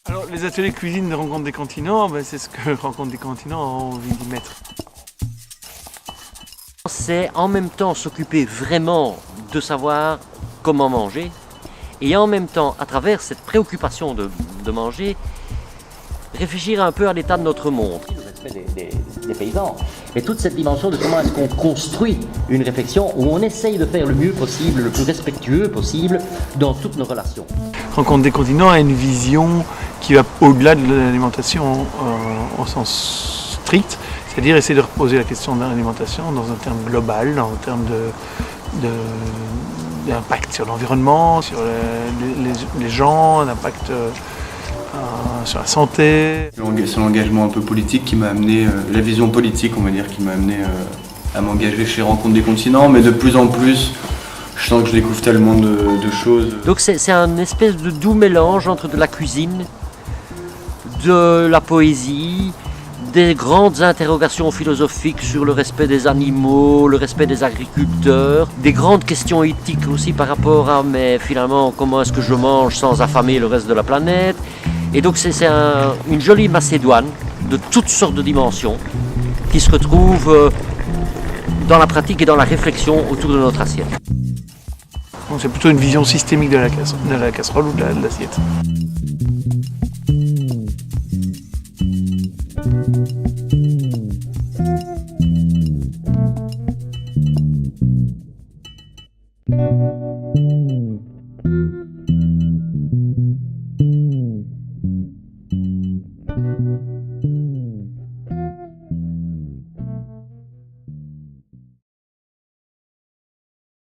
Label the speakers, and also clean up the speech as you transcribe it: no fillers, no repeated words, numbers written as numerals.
Speaker 1: Alors, les ateliers cuisine de Rencontre des continents, c'est ce que Rencontre des continents a envie d'y mettre.
Speaker 2: C'est en même temps s'occuper vraiment de savoir comment manger et en même temps, à travers cette préoccupation de manger, réfléchir un peu à l'état de notre monde. Le respect des paysans. Et toute cette dimension de comment est-ce qu'on construit une réflexion où on essaye de faire le mieux possible, le plus respectueux possible dans toutes nos relations.
Speaker 1: Rencontre des continents a une vision qui va au-delà de l'alimentation au sens strict, c'est-à-dire essayer de reposer la question de l'alimentation dans un terme global, dans un terme d'impact sur l'environnement, sur les gens, d'impact sur la santé.
Speaker 3: C'est l'engagement un peu politique qui m'a amené, la vision politique on va dire, qui m'a amené à m'engager chez Rencontre des continents, mais de plus en plus, je sens que je découvre tellement de choses.
Speaker 2: Donc c'est un espèce de doux mélange entre de la cuisine, de la poésie, des grandes interrogations philosophiques sur le respect des animaux, le respect des agriculteurs, des grandes questions éthiques aussi par rapport à, mais finalement, comment est-ce que je mange sans affamer le reste de la planète. Et donc c'est une jolie macédoine de toutes sortes de dimensions qui se retrouvent dans la pratique et dans la réflexion autour de notre assiette.
Speaker 1: Donc c'est plutôt une vision systémique de la casserole ou de l'assiette.